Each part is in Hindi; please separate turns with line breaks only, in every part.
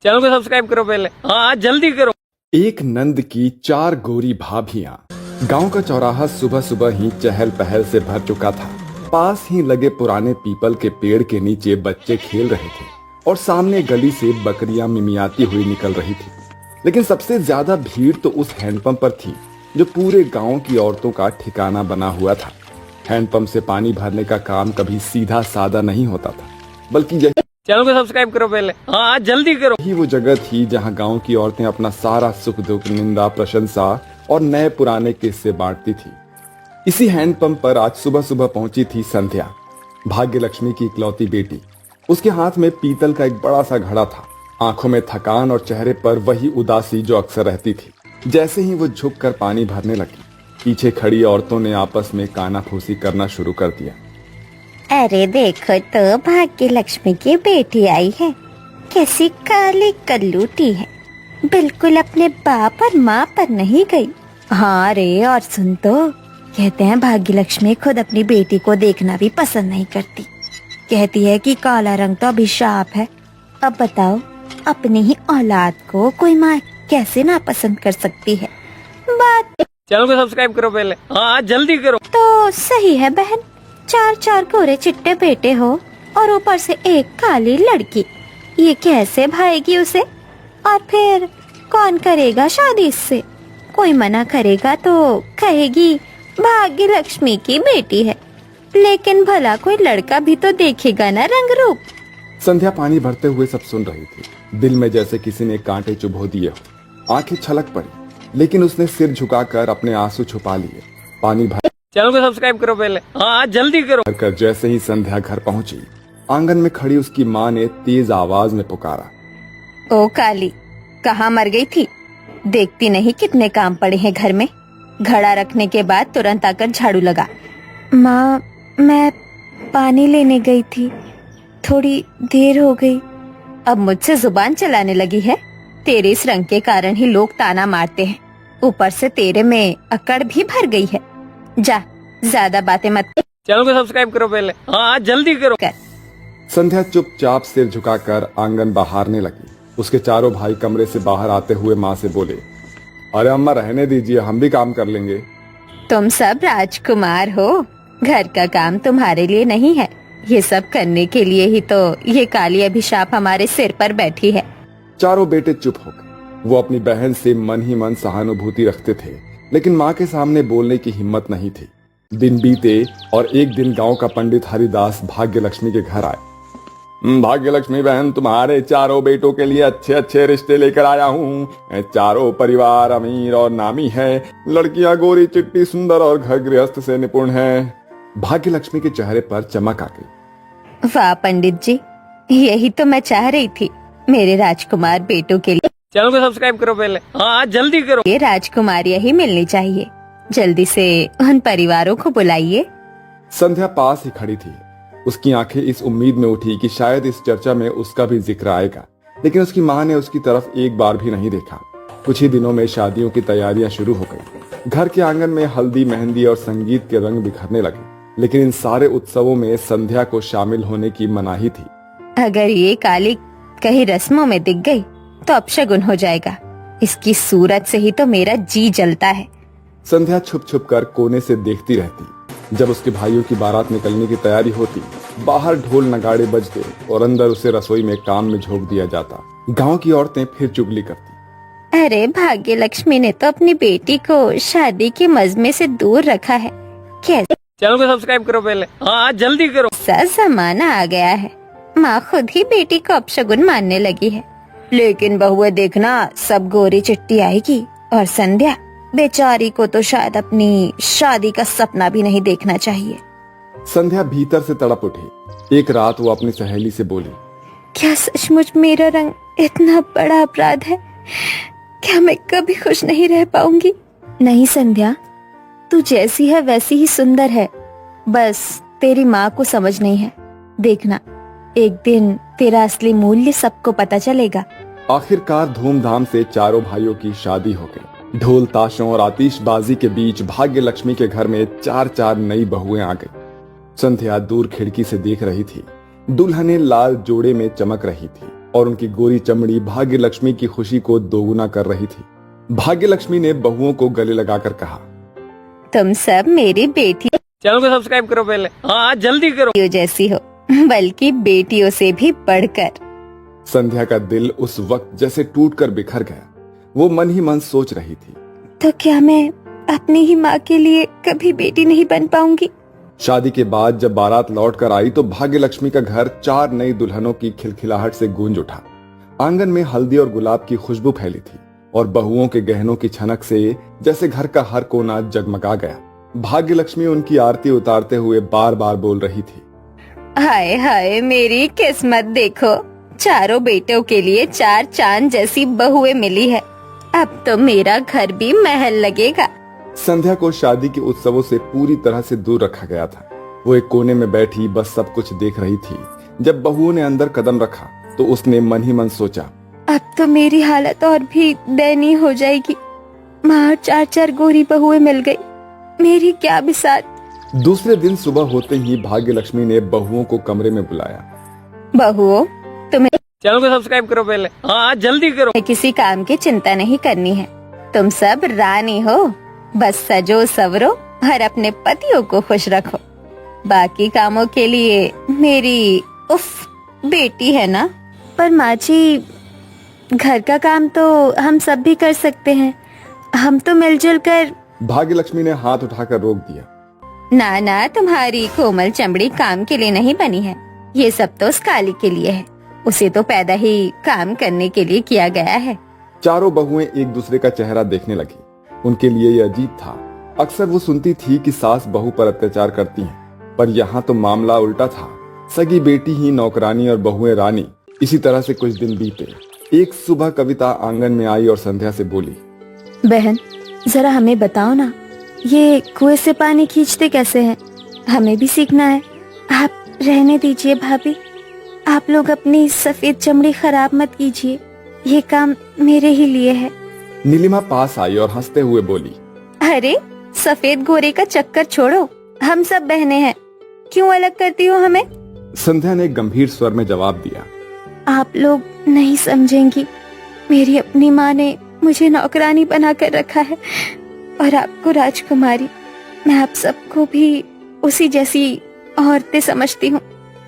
चैनल को सब्सक्राइब करो पहले, हाँ जल्दी करो।
एक नंद की 4 गोरी भाभियां। गांव का चौराहा सुबह सुबह ही चहल पहल से भर चुका था। पास ही लगे पुराने पीपल के पेड़ के नीचे बच्चे खेल रहे थे और सामने गली से बकरियां मिमियाती हुई निकल रही थी। लेकिन सबसे ज्यादा भीड़ तो उस हैंडपंप पर थी जो पूरे गांव की औरतों का ठिकाना बना हुआ था। हैंडपंप से पानी भरने का काम कभी सीधा सादा नहीं होता था, बल्कि यही
चैनल को सब्सक्राइब करो पहले, हाँ जल्दी करो।
ही वो जगह थी जहां गांव की औरतें अपना सारा सुख दुख, निंदा, प्रशंसा और नए पुराने किस्से बांटती थी। इसी हैंडपंप पर आज सुबह सुबह पहुंची थी संध्या, भाग्य लक्ष्मी की इकलौती बेटी। उसके हाथ में पीतल का एक बड़ा सा घड़ा था, आंखों में थकान और चेहरे पर वही उदासी जो अक्सर रहती थी। जैसे ही वो झुककर पानी भरने लगी, पीछे खड़ी औरतों ने आपस में कानाफूसी करना शुरू कर दिया।
अरे देखो तो भाग्य लक्ष्मी की बेटी आई है, कैसी काली कल्लूटी है, बिल्कुल अपने बाप और माँ पर नहीं गई। हाँ रे, और सुन तो, कहते हैं भाग्य लक्ष्मी खुद अपनी बेटी को देखना भी पसंद नहीं करती। कहती है कि काला रंग तो अभिशाप है। अब बताओ, अपनी ही औलाद को कोई माँ कैसे नापसंद कर सकती है। बात
चैनल को सब्सक्राइब करो पहले, हाँ जल्दी करो।
तो सही है बहन, 4 गोरे चिट्टे बेटे हो और ऊपर से एक काली लड़की, ये कैसे भाएगी उसे? और फिर कौन करेगा शादी इससे? कोई मना करेगा तो कहेगी भाग्य लक्ष्मी की बेटी है, लेकिन भला कोई लड़का भी तो देखेगा ना रंग रूप।
संध्या पानी भरते हुए सब सुन रही थी। दिल में जैसे किसी ने कांटे चुभो दिए हो। आंखें छलक पड़ी, लेकिन उसने सिर झुकाकर अपने आंसू छुपा लिए। पानी भर
चैनल को सब्सक्राइब करो पहले, हाँ जल्दी करो।
कर जैसे ही संध्या घर पहुंची, आंगन में खड़ी उसकी माँ ने तेज आवाज में पुकारा,
ओ काली, कहाँ मर गई थी? देखती नहीं कितने काम पड़े हैं घर में? घड़ा रखने के बाद तुरंत आकर झाड़ू लगा। माँ, मैं पानी लेने गई थी, थोड़ी देर हो गई। अब मुझसे जुबान चलाने लगी है? तेरे इस रंग के कारण ही लोग ताना मारते हैं, ऊपर से तेरे में अकड़ भी भर गई है। जा, ज्यादा बातें मत।
चैनल को सब्सक्राइब करो पहले, हाँ जल्दी करो।
संध्या चुपचाप सिर झुकाकर आंगन बहारने लगी। उसके चारों भाई कमरे से बाहर आते हुए माँ से बोले, अरे अम्मा रहने दीजिए, हम भी काम कर लेंगे।
तुम सब राजकुमार हो, घर का काम तुम्हारे लिए नहीं है, ये सब करने के लिए ही तो ये काली अभिशाप हमारे सिर पर बैठी है।
चारों बेटे चुप हो गए। वो अपनी बहन से मन ही मन सहानुभूति रखते थे, लेकिन माँ के सामने बोलने की हिम्मत नहीं थी। दिन बीते और एक दिन गांव का पंडित हरिदास भाग्य लक्ष्मी के घर आए। भाग्य लक्ष्मी बहन, तुम्हारे चारों बेटों के लिए अच्छे अच्छे रिश्ते लेकर आया हूँ। चारों परिवार अमीर और नामी है। लड़कियां गोरी चिट्टी सुंदर और घर गृहस्थ से निपुण है। भाग्य लक्ष्मी के चेहरे पर चमक आ गई।
वाह पंडित जी, यही तो मैं चाह रही थी मेरे राजकुमार बेटों के लिए।
चैनल को सब्सक्राइब करो पहले, हाँ जल्दी करो।
ये राजकुमारियां ही मिलनी चाहिए, जल्दी से उन परिवारों को बुलाइए।
संध्या पास ही खड़ी थी। उसकी आंखें इस उम्मीद में उठी कि शायद इस चर्चा में उसका भी जिक्र आएगा, लेकिन उसकी माँ ने उसकी तरफ एक बार भी नहीं देखा। कुछ ही दिनों में शादियों की तैयारियां शुरू हो गई। घर के आंगन में हल्दी, मेहंदी और संगीत के रंग बिखरने लगे, लेकिन इन सारे उत्सवों में संध्या को शामिल होने की मनाही थी।
अगर ये काली कहीं रस्मों में दिख गई तो अपशगुन हो जाएगा। इसकी सूरत से ही तो मेरा जी जलता है।
संध्या छुप छुप कर कोने से देखती रहती। जब उसके भाइयों की बारात निकलने की तैयारी होती, बाहर ढोल नगाड़े बजते और अंदर उसे रसोई में काम में झोंक दिया जाता। गांव की औरतें फिर चुगली करती।
अरे भाग्य लक्ष्मी ने तो अपनी बेटी को शादी के मजमे से दूर रखा है, कैसे?
चैनल को सब्सक्राइब करो पहले, हाँ जल्दी करो।
सा जमाना आ गया है, माँ खुद ही बेटी को अपशगुन मानने लगी है। लेकिन बहुए देखना, सब गोरी चिट्टी आएगी और संध्या बेचारी को तो शायद अपनी शादी का सपना भी नहीं देखना चाहिए।
संध्या भीतर से तड़प उठी। एक रात वो अपनी सहेली से बोली,
क्या सचमुच मेरा रंग इतना बड़ा अपराध है? क्या मैं कभी खुश नहीं रह पाऊंगी? नहीं संध्या, तू जैसी है वैसी ही सुंदर है, बस तेरी माँ को समझ नहीं है। देखना, एक दिन तेरा असली मूल्य सबको पता चलेगा।
आखिरकार धूमधाम से चारों भाइयों की शादी हो गई। ढोल ताशों और आतिशबाजी के बीच भाग्य लक्ष्मी के घर में 4 नई बहुएं आ गई। संध्या दूर खिड़की से देख रही थी। दुल्हनें लाल जोड़े में चमक रही थी। और उनकी गोरी चमड़ी भाग्य लक्ष्मी की खुशी को दोगुना कर रही थी। भाग्य लक्ष्मी ने बहुओं को गले लगाकर कहा,
तुम सब मेरी बेटी
चैनल को सब्सक्राइब करो पहले, हाँ जल्दी करो।
जैसी हो, बल्कि बेटियों से भी बढ़कर।
संध्या का दिल उस वक्त जैसे टूटकर बिखर गया। वो मन ही मन सोच रही थी,
तो क्या मैं अपनी ही माँ के लिए कभी बेटी नहीं बन पाऊंगी?
शादी के बाद जब बारात लौट कर आई तो भाग्य लक्ष्मी का घर 4 नई दुल्हनों की खिलखिलाहट से गूंज उठा। आंगन में हल्दी और गुलाब की खुशबू फैली थी और बहुओं के गहनों की छनक से जैसे घर का हर कोना जगमगा गया। भाग्य लक्ष्मी उनकी आरती उतारते हुए बार बार बोल रही थी,
हाय हाय मेरी किस्मत देखो, चारों बेटों के लिए 4 चांद जैसी बहुएं मिली है। अब तो मेरा घर भी महल लगेगा।
संध्या को शादी के उत्सवों से पूरी तरह से दूर रखा गया था। वो एक कोने में बैठी बस सब कुछ देख रही थी। जब बहुओं ने अंदर कदम रखा तो उसने मन ही मन सोचा,
अब तो मेरी हालत और भी दयनीय हो जाएगी। माँ 4 गोरी बहुएं मिल गई, मेरी क्या बिसात।
दूसरे दिन सुबह होते ही भाग्य लक्ष्मी ने बहुओं को कमरे में बुलाया।
बहुओं, तुम्हें
चैनल को सब्सक्राइब करो पहले, हाँ जल्दी करो।
किसी काम की चिंता नहीं करनी है। तुम सब रानी हो, बस सजो सवरो और अपने पतियों को खुश रखो। बाकी कामों के लिए मेरी बेटी है ना। पर माँ जी, घर का काम तो हम सब भी कर सकते हैं, हम तो मिलजुल कर।
भाग्य लक्ष्मी ने हाथ उठाकर रोक दिया।
ना ना, तुम्हारी कोमल चमड़ी काम के लिए नहीं बनी है, ये सब तो उस काली के लिए है। उसे तो पैदा ही काम करने के लिए किया गया है।
चारों बहुएं एक दूसरे का चेहरा देखने लगी। उनके लिए यह अजीब था। अक्सर वो सुनती थी कि सास बहू पर अत्याचार करती हैं, पर यहाँ तो मामला उल्टा था। सगी बेटी ही नौकरानी और बहुएं रानी। इसी तरह से कुछ दिन बीते। एक सुबह कविता आंगन में आई और संध्या से बोली,
बहन जरा हमें बताओ ना, ये कुएं से पानी खींचते कैसे हैं? हमें भी सीखना है। आप रहने दीजिए भाभी, आप लोग अपनी सफेद चमड़ी खराब मत कीजिए, ये काम मेरे ही लिए है।
नीलिमा पास आई और हंसते हुए बोली,
अरे सफेद गोरे का चक्कर छोड़ो, हम सब बहनें हैं, क्यों अलग करती हो हमें?
संध्या ने गंभीर स्वर में जवाब दिया,
आप लोग नहीं समझेंगी, मेरी अपनी माँ ने मुझे नौकरानी बना कर रखा है और आपको राजकुमारी। मैं आप सबको भी उसी जैसी औरतें समझती हूँ।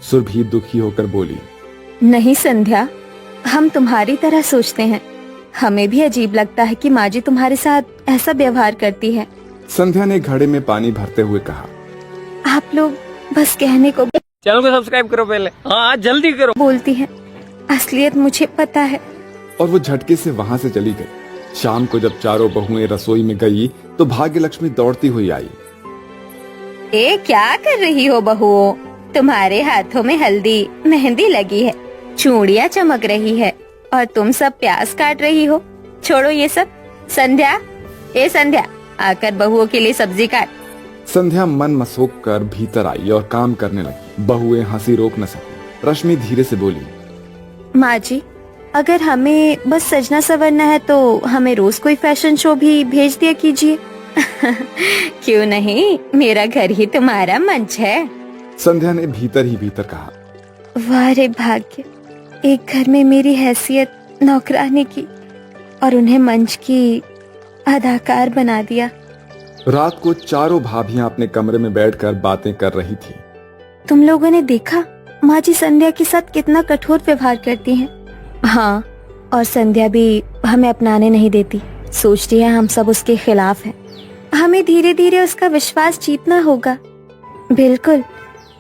सुरभि दुखी होकर बोली,
नहीं संध्या, हम तुम्हारी तरह सोचते हैं। हमें भी अजीब लगता है कि माँ जी तुम्हारे साथ ऐसा व्यवहार करती है।
संध्या ने घड़े में पानी भरते हुए कहा,
आप लोग बस कहने को
चैनल को सब्सक्राइब करो पहले, हाँ जल्दी करो।
बोलती हैं, असलियत मुझे पता है।
और वो झटके से वहाँ से चली गई। शाम को जब चारों बहुएं रसोई में गई तो भाग्य लक्ष्मी दौड़ती हुई आई।
ए क्या कर रही हो बहुओं? तुम्हारे हाथों में हल्दी मेहंदी लगी है, चूड़ियाँ चमक रही है और तुम सब प्याज काट रही हो। छोड़ो ये सब। संध्या, ए संध्या, आकर बहुओं के लिए सब्जी काट।
संध्या मन मसोक कर भीतर आई और काम करने लगी। बहुएं हंसी रोक न सकी। रश्मि धीरे से बोली,
माँ जी, अगर हमें बस सजना संवरना है तो हमें रोज कोई फैशन शो भी भेज दिया कीजिए। क्यों नहीं, मेरा घर ही तुम्हारा मंच है।
संध्या ने भीतर ही भीतर कहा,
वाह रे भाग्य, एक घर में मेरी हैसियत नौकरानी की और उन्हें मंच की अदाकार बना दिया।
रात को चारों भाभियां अपने कमरे में बैठकर बातें कर रही थी।
तुम लोगों ने देखा माँ जी संध्या के साथ कितना कठोर व्यवहार करती हैं। हाँ, और संध्या भी हमें अपनाने नहीं देती, सोचती है हम सब उसके खिलाफ हैं। हमें धीरे धीरे उसका विश्वास जीतना होगा। बिल्कुल,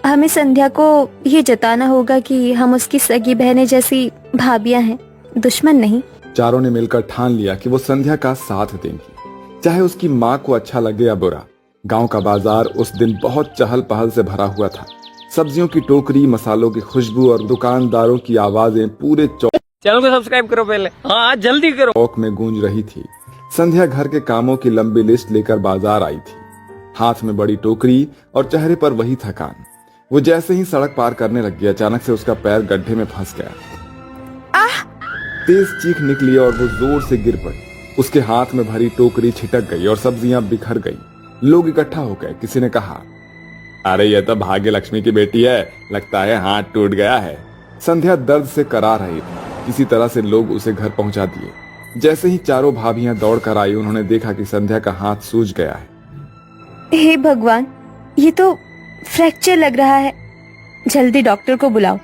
हमें संध्या को ये जताना होगा कि हम उसकी सगी बहनें जैसी भाभियां हैं, दुश्मन नहीं।
चारों ने मिलकर ठान लिया कि वो संध्या का साथ देंगी, चाहे उसकी माँ को अच्छा लगे या बुरा। गांव का बाजार उस दिन बहुत चहल पहल से भरा हुआ था। सब्जियों की टोकरी, मसालों की खुशबू और दुकानदारों की आवाजें पूरे
चैनल को सब्सक्राइब करो पहले, हाँ जल्दी करो।
चौक में गूंज रही थी। संध्या घर के कामों की लंबी लिस्ट लेकर बाजार आई थी, हाथ में बड़ी टोकरी और चेहरे पर वही थकान। वो जैसे ही सड़क पार करने लगी, अचानक से उसका पैर गड्ढे में फंस गया। तेज चीख निकली और वो जोर से गिर पड़ी। उसके हाथ में भरी टोकरी छिटक गई और सब्जियां बिखर गई। लोग इकट्ठा हो गए। किसी ने कहा, अरे ये तो भाग्य लक्ष्मी की बेटी है, लगता है हाथ टूट गया है। संध्या दर्द से करा रही थी। किसी तरह से लोग उसे घर पहुंचा दिए। जैसे ही चारों भाभियां दौड़ कर आई, उन्होंने देखा कि संध्या का हाथ सूज गया है।
हे भगवान, ये तो फ्रैक्चर लग रहा है। जल्दी डॉक्टर को बुलाओ।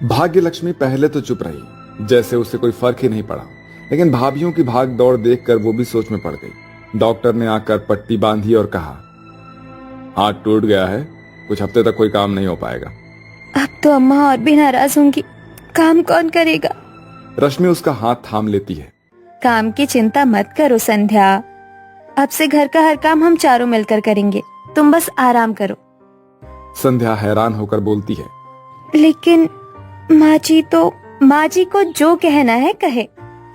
भाग्य लक्ष्मी पहले तो चुप रही, जैसे उसे कोई फर्क ही नहीं पड़ा, लेकिन भाभियों की भाग दौड़ देखकर वो भी सोच में पड़ गई। डॉक्टर ने आकर पट्टी बांधी और कहा, हाथ टूट गया है, कुछ हफ्ते तक कोई काम नहीं हो पाएगा।
अब तो अम्मा और भी नाराज होंगी। काम कौन करेगा?
रश्मि उसका हाथ थाम लेती है।
काम की चिंता मत करो संध्या, अब से घर का हर काम हम चारों मिलकर करेंगे, तुम बस आराम करो।
संध्या हैरान होकर बोलती है,
लेकिन माँ जी को जो कहना है कहे,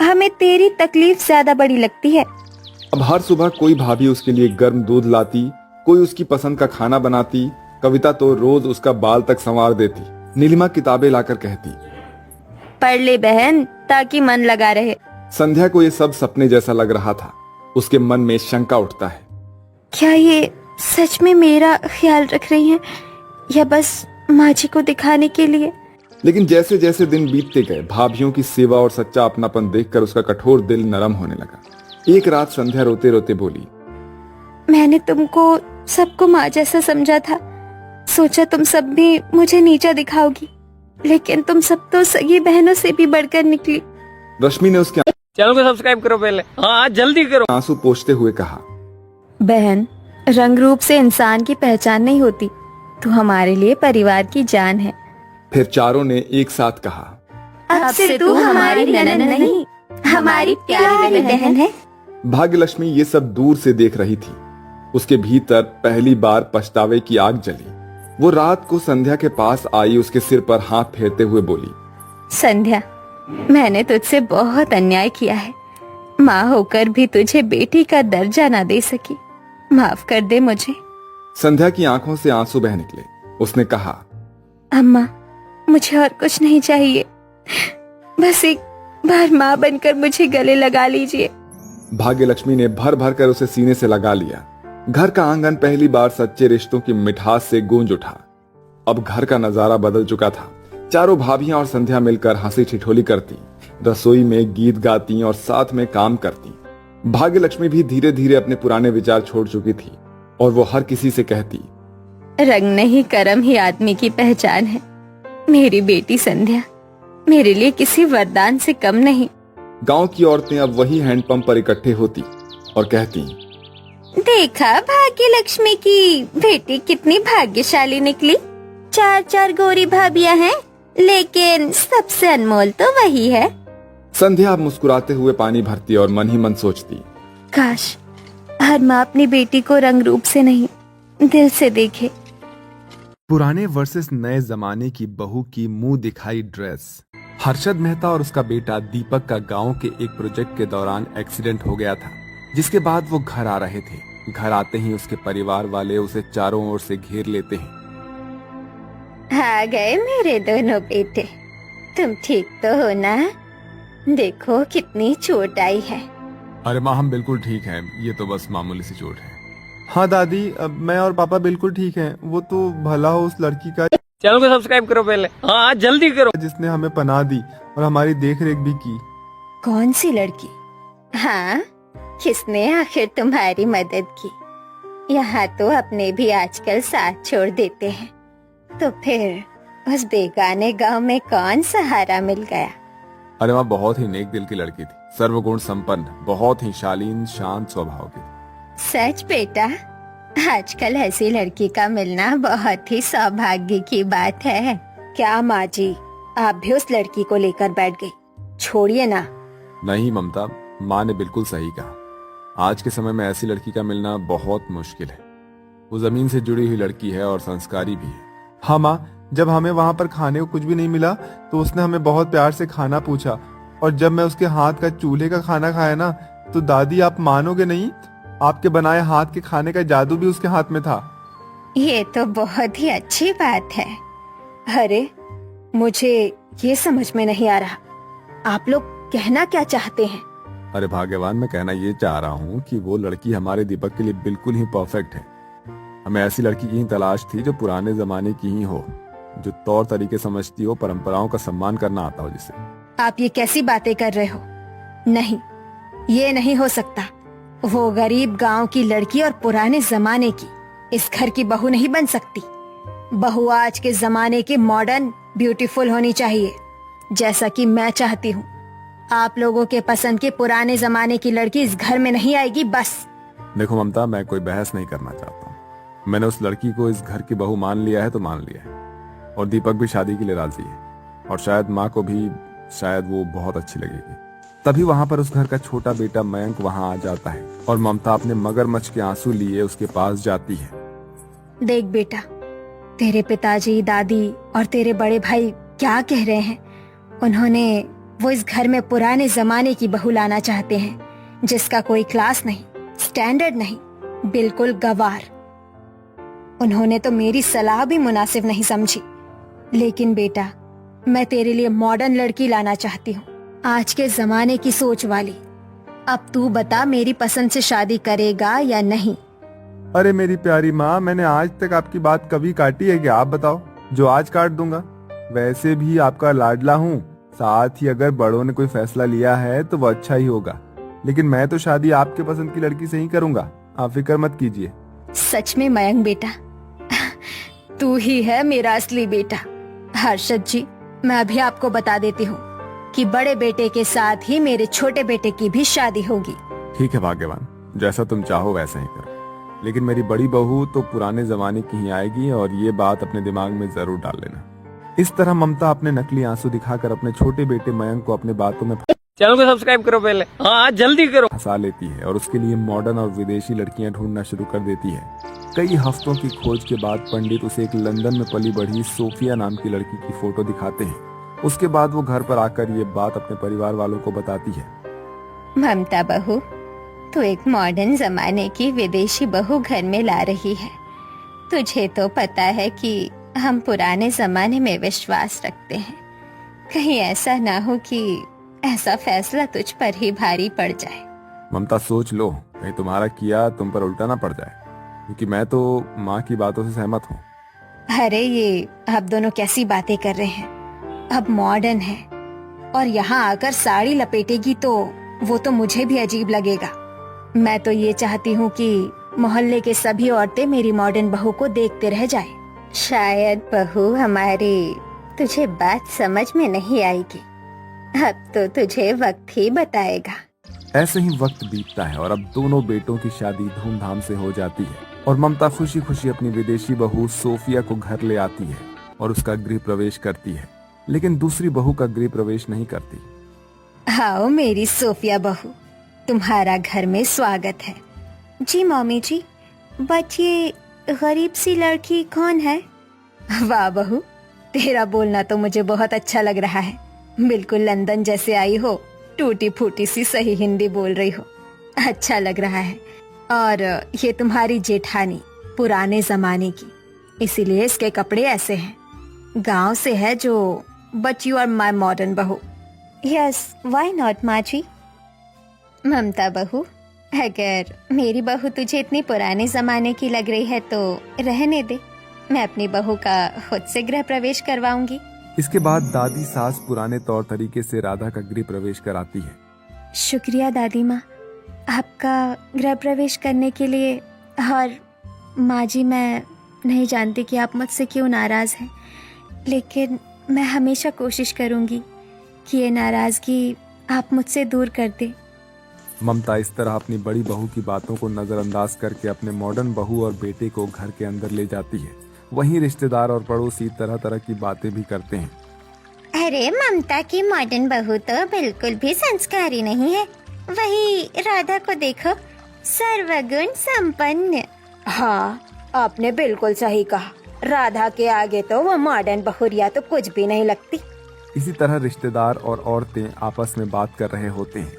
हमें तेरी तकलीफ ज्यादा बड़ी लगती है।
अब हर सुबह कोई भाभी उसके लिए गर्म दूध लाती, कोई उसकी पसंद का खाना बनाती, कविता तो रोज उसका बाल तक संवार देती, नीलिमा किताबें लाकर कहती,
पढ़ ले बहन ताकि मन लगा रहे।
संध्या को ये सब सपने जैसा लग रहा था। उसके मन में शंका उठता है,
क्या ये सच में मेरा ख्याल रख रही हैं या बस माँ जी को दिखाने के लिए?
लेकिन जैसे जैसे दिन बीतते गए, भाभियों की सेवा और सच्चा अपनापन देखकर उसका कठोर दिल नरम होने लगा। एक रात संध्या रोते रोते बोली,
मैंने तुमको सबको माँ जैसा समझा था, सोचा तुम सब भी मुझे नीचा दिखाओगी, लेकिन तुम सब तो सगी बहनों से भी बढ़कर निकली।
रश्मि ने उसके
चैनल को सब्सक्राइब करो पहले, हाँ जल्दी करो।
आंसू पोंछते हुए कहा,
बहन, रंग रूप से इंसान की पहचान नहीं होती, तू हमारे लिए परिवार की जान है।
फिर चारों ने एक साथ कहा,
अब से तू हमारी ननद नहीं, हमारी प्यारी बहन है।
भाग्यलक्ष्मी ये सब दूर से देख रही थी। उसके भीतर पहली बार पछतावे की आग जली। वो रात को संध्या के पास आई, उसके सिर पर हाथ फेरते हुए बोली,
संध्या, मैंने तुझसे बहुत अन्याय किया है। माँ होकर भी तुझे बेटी का दर्जा ना दे सकी, माफ कर दे मुझे।
संध्या की आंखों से आंसू बह निकले। उसने कहा,
अम्मा, मुझे और कुछ नहीं चाहिए, बस एक बार माँ बनकर मुझे गले लगा लीजिए।
भाग्यलक्ष्मी ने भर भर कर उसे सीने से लगा लिया। घर का आंगन पहली बार सच्चे रिश्तों की मिठास से गूंज उठा। अब घर का नजारा बदल चुका था। चारों भाभियां और संध्या मिलकर हंसी ठिठोली करती, रसोई में गीत गाती और साथ में काम करती। भाग्यलक्ष्मी भी धीरे धीरे अपने पुराने विचार छोड़ चुकी थी और वो हर किसी से कहती,
रंग नहीं कर्म ही आदमी की पहचान है। मेरी बेटी संध्या मेरे लिए किसी वरदान से कम नहीं।
गांव की औरतें अब वही हैंडपंप पर इकट्ठे होती और कहती,
देखा भाग्यलक्ष्मी की बेटी कितनी भाग्यशाली निकली। 4 गोरी भाभियां हैं, लेकिन सबसे अनमोल तो वही है।
संध्या अब मुस्कुराते हुए पानी भरती और मन ही मन सोचती,
काश हर माँ अपनी बेटी को रंग रूप से नहीं, दिल से देखे।
पुराने वर्सेस नए जमाने की बहू की मुंह दिखाई ड्रेस। हर्षद मेहता और उसका बेटा दीपक का गांव के एक प्रोजेक्ट के दौरान एक्सीडेंट हो गया था, जिसके बाद वो घर आ रहे थे। घर आते ही उसके परिवार वाले उसे चारों ओर से घेर लेते हैं।
आ गए मेरे दोनों बेटे, तुम ठीक तो हो ना? देखो कितनी चोट आई है।
अरे माँ, हम बिल्कुल ठीक हैं, ये तो बस मामूली सी चोट है। हाँ दादी, अब मैं और पापा बिल्कुल ठीक हैं। वो तो भला हो उस लड़की का
चैनल को सब्सक्राइब करो पहले, हाँ जल्दी करो,
जिसने हमें पनाह दी और हमारी देख रेख भी की।
कौन सी लड़की? हाँ, किसने आखिर तुम्हारी मदद की? यहाँ तो अपने भी आजकल साथ छोड़ देते हैं, तो फिर उस बेगाने गांव में कौन सहारा मिल गया?
अरे माँ, बहुत ही नेक दिल की लड़की थी, सर्वगुण संपन्न, बहुत ही शालीन शांत स्वभाव की।
सच बेटा, आजकल ऐसी लड़की का मिलना बहुत ही सौभाग्य की बात है। क्या माँ जी, आप भी उस लड़की को लेकर बैठ गई? छोड़िए ना।
नहीं ममता, माँ ने बिल्कुल सही कहा। आज के समय में ऐसी लड़की का मिलना बहुत मुश्किल है। वो जमीन से जुड़ी हुई लड़की है और संस्कारी भी है। हाँ माँ, जब हमें वहाँ पर खाने को कुछ भी नहीं मिला तो उसने हमें बहुत प्यार से खाना पूछा, और जब मैं उसके हाथ का चूल्हे का खाना खाया ना, तो दादी आप मानोगे नहीं, आपके बनाए हाथ के खाने का जादू भी उसके हाथ में था।
ये तो बहुत ही अच्छी बात है। अरे, मुझे ये समझ में नहीं आ रहा, आप लोग कहना क्या चाहते हैं?
अरे भाग्यवान, मैं कहना ये चाह रहा हूँ कि वो लड़की हमारे दीपक के लिए बिल्कुल ही परफेक्ट है। हमें ऐसी लड़की की ही तलाश थी जो पुराने जमाने की ही हो, जो तौर तरीके समझती हो, परंपराओं का सम्मान करना आता हो जिसे।
आप ये कैसी बातें कर रहे हो? नहीं, ये नहीं हो सकता। वो गरीब गांव की लड़की और पुराने जमाने की इस घर की बहू नहीं बन सकती। बहू आज के जमाने की मॉडर्न ब्यूटीफुल होनी चाहिए, जैसा कि मैं चाहती हूँ। आप लोगों के पसंद की पुराने जमाने की लड़की इस घर में नहीं आएगी, बस।
देखो ममता, मैं कोई बहस नहीं करना चाहता हूँ। मैंने उस लड़की को इस घर की बहू मान लिया है तो मान लिया है, और दीपक भी शादी के लिए राजी है, और शायद माँ को भी शायद वो बहुत अच्छी लगेगी। तभी वहां पर उस घर का छोटा बेटा मयंक वहां आ जाता है और ममता अपने मगरमच्छ के आंसू लिए उसके पास जाती है।
देख बेटा, तेरे पिताजी, दादी और तेरे बड़े भाई क्या कह रहे हैं। वो इस घर में पुराने जमाने की बहू लाना चाहते हैं, जिसका कोई क्लास नहीं, स्टैंडर्ड नहीं, बिल्कुल गवार। उन्होंने तो मेरी सलाह भी मुनासिब नहीं समझी। लेकिन बेटा, मैं तेरे लिए मॉडर्न लड़की लाना चाहती हूँ, आज के जमाने की सोच वाली। अब तू बता, मेरी पसंद से शादी करेगा या नहीं?
अरे मेरी प्यारी माँ, मैंने आज तक आपकी बात कभी काटी है क्या? आप बताओ, जो आज काट दूंगा। वैसे भी आपका लाडला हूँ, साथ ही अगर बड़ों ने कोई फैसला लिया है तो वो अच्छा ही होगा। लेकिन मैं तो शादी आपके पसंद की लड़की से ही करूंगा, आप फिक्र मत कीजिए।
सच में मयंक बेटा, तू ही है मेरा असली बेटा। हर्षद जी, मैं अभी आपको बता देती हूँ कि बड़े बेटे के साथ ही मेरे छोटे बेटे की भी शादी होगी।
ठीक है भाग्यवान, जैसा तुम चाहो वैसा ही करो। लेकिन मेरी बड़ी बहू तो पुराने जमाने की ही आएगी, और ये बात अपने दिमाग में जरूर डाल लेना। इस तरह ममता अपने नकली आंसू दिखाकर अपने छोटे बेटे मयंक को अपने बातों में
चैनल को सब्सक्राइब करो पहले, हाँ जल्दी करो।
फंसा लेती है और उसके लिए मॉडर्न और विदेशी लड़कियां ढूंढना शुरू कर देती है। कई हफ्तों की खोज के बाद पंडित उसे एक लंदन में पली बढ़ी सोफिया नाम की लड़की की फोटो दिखाते हैं। उसके बाद वो घर पर आकर ये बात अपने परिवार वालों को बताती है।
ममता बहू, तू एक मॉडर्न जमाने की विदेशी बहू घर में ला रही है। तुझे तो पता है कि हम पुराने जमाने में विश्वास रखते हैं। कहीं ऐसा ना हो कि ऐसा फैसला तुझ पर ही भारी पड़ जाए।
ममता सोच लो, कहीं तुम्हारा किया तुम पर उल्टा ना पड़ जाए, क्योंकि मैं तो माँ की बातों से सहमत हूँ।
अरे ये आप दोनों कैसी बातें कर रहे हैं? अब मॉडर्न है और यहाँ आकर साड़ी लपेटेगी तो वो तो मुझे भी अजीब लगेगा। मैं तो ये चाहती हूँ कि मोहल्ले के सभी औरतें मेरी मॉडर्न बहू को देखते रह जाए। शायद बहू हमारी तुझे बात समझ में नहीं आएगी, अब तो तुझे वक्त ही बताएगा।
ऐसे ही वक्त बीतता है और अब दोनों बेटों की शादी धूमधाम से हो जाती है, और ममता खुशी खुशी अपनी विदेशी बहू सोफिया को घर ले आती है और उसका गृह प्रवेश करती है। लेकिन दूसरी बहू का गृह प्रवेश नहीं करती।
आओ मेरी सोफिया बहू, तुम्हारा घर में स्वागत है। जी मम्मी जी, बट ये गरीब सी लड़की कौन है? वाह बहू, तेरा बोलना तो मुझे बहुत अच्छा लग रहा है। बिल्कुल लंदन जैसे आई हो, टूटी फूटी सी सही हिंदी बोल रही हो, अच्छा लग रहा है। और ये तुम्हारी जेठानी, पुराने जमाने की, इसीलिए इसके कपड़े ऐसे हैं। गांव से है जो, but you are my modern बहू। यस, व्हाई नॉट माँ जी। ममता बहू, अगर मेरी बहू तुझे इतनी पुराने जमाने की लग रही है तो रहने दे, मैं अपनी बहू का खुद से गृह प्रवेश करवाऊंगी।
इसके बाद दादी सास पुराने तौर तरीके से राधा का गृह प्रवेश कराती है।
शुक्रिया दादी माँ, आपका गृह प्रवेश करने के लिए। और माँ जी, मैं नहीं जानती कि आप मुझसे क्यों नाराज हैं, लेकिन मैं हमेशा कोशिश करूंगी कि ये नाराजगी आप मुझसे दूर कर दे।
ममता इस तरह अपनी बड़ी बहू की बातों को नजरअंदाज करके अपने मॉडर्न बहू और बेटे को घर के अंदर ले जाती है। वहीं रिश्तेदार और पड़ोसी तरह तरह की बातें भी करते हैं।
अरे ममता की मॉडर्न बहू तो बिल्कुल भी संस्कारी नहीं है। वही राधा को देखो, सर्वगुण संपन्न। हाँ, आपने बिल्कुल सही कहा। राधा के आगे तो वो मॉडर्न बहुरिया तो कुछ भी नहीं लगती।
इसी तरह रिश्तेदार और औरतें आपस में बात कर रहे होते हैं।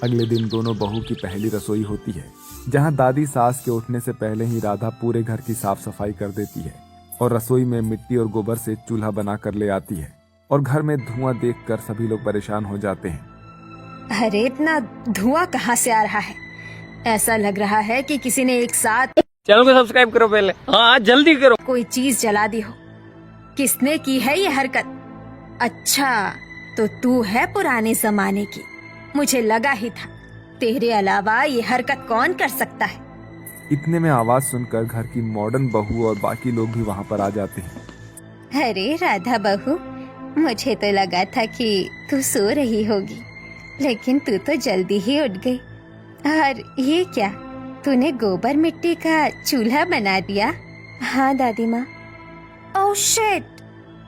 अगले दिन दोनों बहू की पहली रसोई होती है, जहां दादी सास के उठने से पहले ही राधा पूरे घर की साफ सफाई कर देती है और रसोई में मिट्टी और गोबर से चूल्हा बना कर ले आती है। और घर में धुआं देखकर सभी लोग परेशान हो जाते हैं।
अरे इतना धुआं कहाँ से आ रहा है? ऐसा लग रहा है कि किसी ने एक साथ
चैनल को सब्सक्राइब करो पहले, हाँ जल्दी करो।
कोई चीज जला दी हो। किसने की है ये हरकत? अच्छा, तो तू है पुराने जमाने की। मुझे लगा ही था, तेरे अलावा ये हरकत कौन कर सकता है।
इतने में आवाज सुनकर घर की मॉडर्न बहू और बाकी लोग भी वहाँ पर आ जाते हैं।
अरे राधा बहू, मुझे तो लगा था कि तू सो रही होगी, लेकिन तू तो जल्दी ही उठ गई। और ये क्या, तूने गोबर मिट्टी का चूल्हा बना दिया? हाँ दादी माँ। ओह शिट,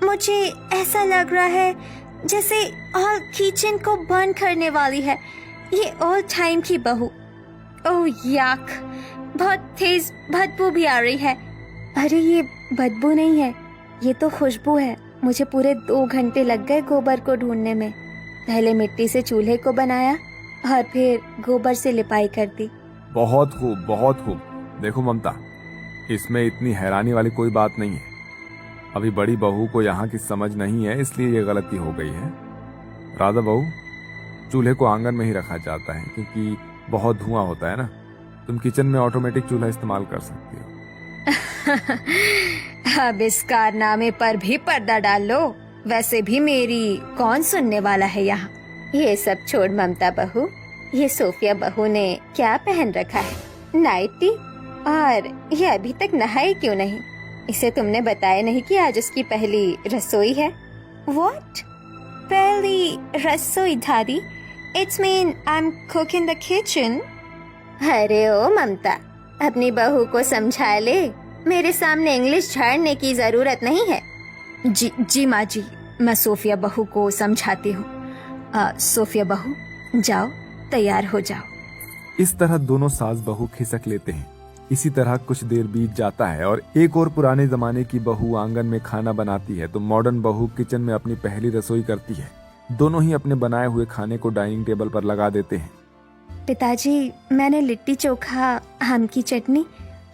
मुझे ऐसा लग रहा है जैसे ऑल किचन को बर्न करने वाली है ये ऑल टाइम की बहू। ओह याक, बहुत तेज बदबू भी आ रही है। अरे ये बदबू नहीं है, ये तो खुशबू है। मुझे पूरे 2 घंटे लग गए गोबर को ढूंढने में। पहले मिट्टी से चूल्हे को बनाया और फिर गोबर से लिपाई कर दी।
बहुत खूब, बहुत खूब। देखो ममता, इसमें इतनी हैरानी वाली कोई बात नहीं है। अभी बड़ी बहू को यहाँ की समझ नहीं है, इसलिए ये गलती हो गई है। राधा बहू, चूल्हे को आंगन में ही रखा जाता है क्योंकि बहुत धुआं होता है ना। तुम किचन में ऑटोमेटिक चूल्हा इस्तेमाल कर सकती हो।
अब इस कारनामे पर भी पर्दा डाल लो। वैसे भी मेरी कौन सुनने वाला है यहाँ। ये सब छोड़ ममता बहू, ये सोफिया बहू ने क्या पहन रखा है? नाइटी। और ये अभी तक नहाई क्यों नहीं? इसे तुमने बताया नहीं कि आज उसकी पहली रसोई है। What? पहली रसोई दादी? It's mean I'm cooking the kitchen. अरे ओ ममता, अपनी बहू को समझा ले। मेरे सामने इंग्लिश झाड़ने की जरूरत नहीं है। जी माँ जी, मैं सोफिया बहू को समझाती हूँ। सोफिया बहू, जाओ तैयार हो जाओ।
इस तरह दोनों सास बहू खिसक लेते हैं। इसी तरह कुछ देर बीत जाता है और एक और पुराने जमाने की बहू आंगन में खाना बनाती है तो मॉडर्न बहू किचन में अपनी पहली रसोई करती है। दोनों ही अपने बनाए हुए खाने को डाइनिंग टेबल पर लगा देते हैं।
पिताजी, मैंने लिट्टी चोखा, आम की चटनी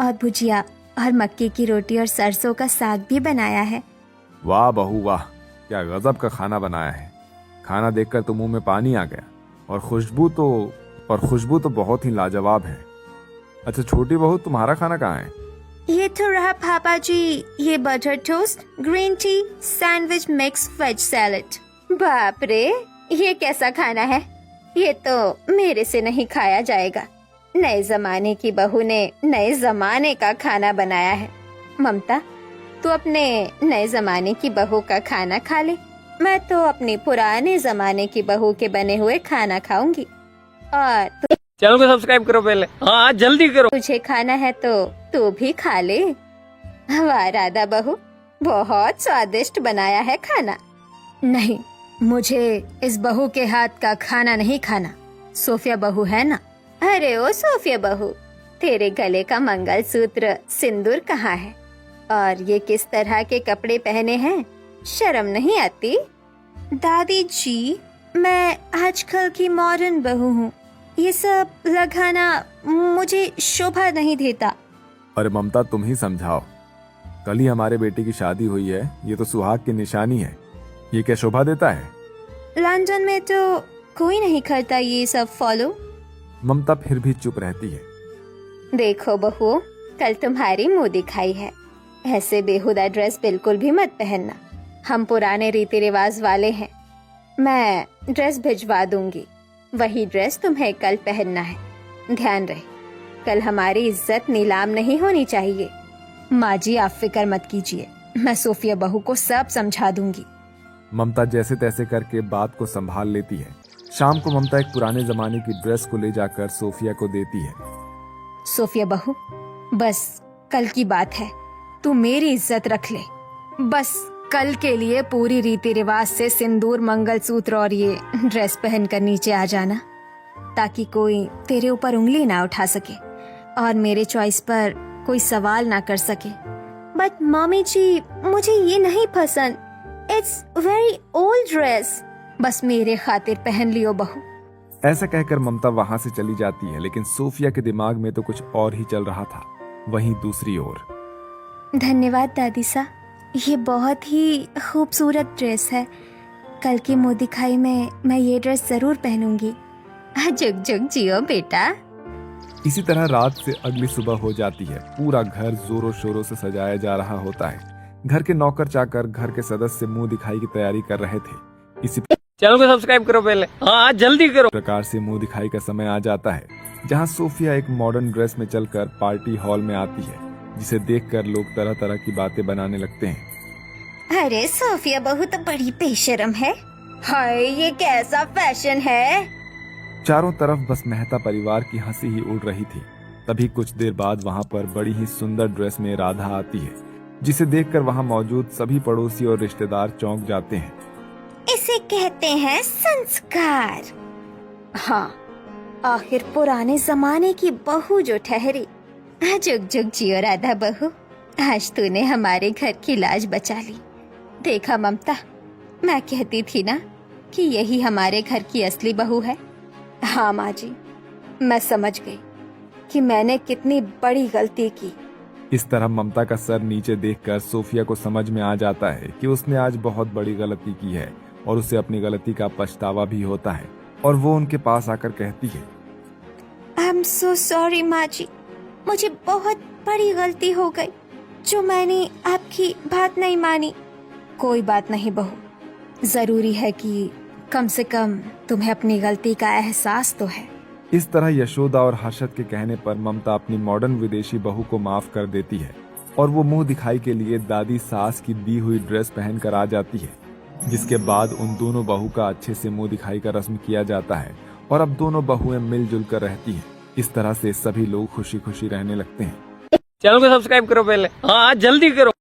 और भुजिया और मक्के की रोटी और सरसों का साग भी बनाया है।
वाह बहू वाह, क्या गजब का खाना बनाया है। खाना देखकर तो मुंह में पानी आ गया। और खुशबू तो बहुत ही लाजवाब है। अच्छा छोटी बहू, तुम्हारा खाना कहाँ है?
ये तो रहा पापा जी, ये butter toast, green tea, sandwich, mix veg salad. बाप रे, ये कैसा खाना है? ये तो मेरे से नहीं खाया जाएगा। नए जमाने की बहू ने नए जमाने का खाना बनाया है। ममता, तू अपने नए जमाने की बहू का खाना खा ले। मैं तो अपनी पुराने जमाने की बहू के बने हुए खाना खाऊंगी। और
चैनल को सब्सक्राइब करो पहले। हाँ जल्दी करो।
तुझे खाना है तो तू भी खा ले। वाह राधा बहू, बहुत स्वादिष्ट बनाया है खाना। नहीं, मुझे इस बहू के हाथ का खाना नहीं खाना। सोफिया बहू है ना? अरे ओ सोफिया बहू, तेरे गले का मंगलसूत्र सिंदूर कहाँ है? और ये किस तरह के कपड़े पहने हैं? शर्म नहीं आती? दादी जी, मैं आजकल की मॉडर्न बहू हूँ। ये सब लगाना मुझे शोभा नहीं देता।
अरे ममता, तुम ही समझाओ। कल ही हमारे बेटे की शादी हुई है, ये तो सुहाग की निशानी है। ये क्या शोभा देता है?
लंदन में तो कोई नहीं करता ये सब फॉलो।
ममता फिर भी चुप रहती है।
देखो बहू, कल तुम्हारी मुंह दिखाई है। ऐसे बेहुदा ड्रेस बिल्कुल भी मत पहनना। हम पुराने रीति रिवाज वाले हैं। मैं ड्रेस भिजवा दूंगी, वही ड्रेस तुम्हें कल पहनना है। ध्यान रहे, कल हमारी इज्जत नीलाम नहीं होनी चाहिए। माँ जी, आप फिक्र मत कीजिए, मैं सोफिया बहू को सब समझा दूंगी।
ममता जैसे तैसे करके बात को संभाल लेती है। शाम को ममता एक पुराने जमाने की ड्रेस को ले जाकर सोफिया को देती है।
सोफिया बहू, बस कल की बात है, तू मेरी इज्जत रख ले। बस कल के लिए पूरी रीति रिवाज से सिंदूर, मंगलसूत्र और ये ड्रेस पहनकर नीचे आ जाना, ताकि कोई तेरे ऊपर उंगली ना उठा सके और मेरे चॉइस पर कोई सवाल ना कर सके। बट मम्मी जी, मुझे ये नहीं पसंद। It's very old dress. बस मेरे खातिर पहन लियो बहू।
ऐसा कहकर ममता वहाँ से चली जाती है, लेकिन सोफिया के दिमाग में तो कुछ और ही चल रहा था। वहीं दूसरी ओर।
धन्यवाद दादी सा, ये बहुत ही खूबसूरत ड्रेस है। कल की मुंह दिखाई में मैं ये ड्रेस जरूर पहनूंगी। जुग जुग जियो बेटा।
इसी तरह रात से अगली सुबह हो जाती है। पूरा घर जोरों शोरों से सजाया जा रहा होता है। घर के नौकर चाकर घर के सदस्य मुंह दिखाई की तैयारी कर रहे थे। इसी
चैनल को सब्सक्राइब करो पहले, हाँ जल्दी करो।
प्रकार से मुंह दिखाई का समय आ जाता है, जहां सोफिया एक मॉडर्न ड्रेस में चलकर पार्टी हॉल में आती है, जिसे देखकर लोग तरह तरह की बातें बनाने लगते हैं।
अरे सोफिया बहू तो बड़ी बेशर्म है। हाय ये कैसा फैशन है।
चारों तरफ बस मेहता परिवार की हंसी ही उड़ रही थी। तभी कुछ देर बाद वहां पर बड़ी ही सुंदर ड्रेस में राधा आती है, जिसे देखकर वहां मौजूद सभी पड़ोसी और रिश्तेदार चौंक जाते हैं।
इसे कहते हैं संस्कार। हाँ, आखिर पुराने जमाने की बहू जो ठहरी। जुग जुग जियो राधा बहू, आज तूने हमारे घर की लाज बचा ली। देखा ममता, मैं कहती थी ना कि यही हमारे घर की असली बहू है। हाँ माँ जी, मैं समझ गई कि मैंने कितनी बड़ी गलती की।
इस तरह ममता का सर नीचे देखकर सोफिया को समझ में आ जाता है कि उसने आज बहुत बड़ी गलती की है और उसे अपनी गलती का पछतावा भी होता है, और वो उनके पास आकर कहती है,
आई एम सो सॉरी माँ जी, मुझे बहुत बड़ी गलती हो गई जो मैंने आपकी बात नहीं मानी। कोई बात नहीं बहू, जरूरी है कि कम से कम तुम्हें अपनी गलती का एहसास तो है।
इस तरह यशोदा और हर्षद के कहने पर ममता अपनी मॉडर्न विदेशी बहू को माफ कर देती है और वो मुंह दिखाई के लिए दादी सास की दी हुई ड्रेस पहनकर आ जाती है, जिसके बाद उन दोनों बहू का अच्छे से मुंह दिखाई का रस्म किया जाता है और अब दोनों बहुएं मिलजुल कर रहती हैं। इस तरह से सभी लोग खुशी खुशी रहने लगते हैं।
चैनल को सब्सक्राइब करो पहले, हाँ जल्दी करो।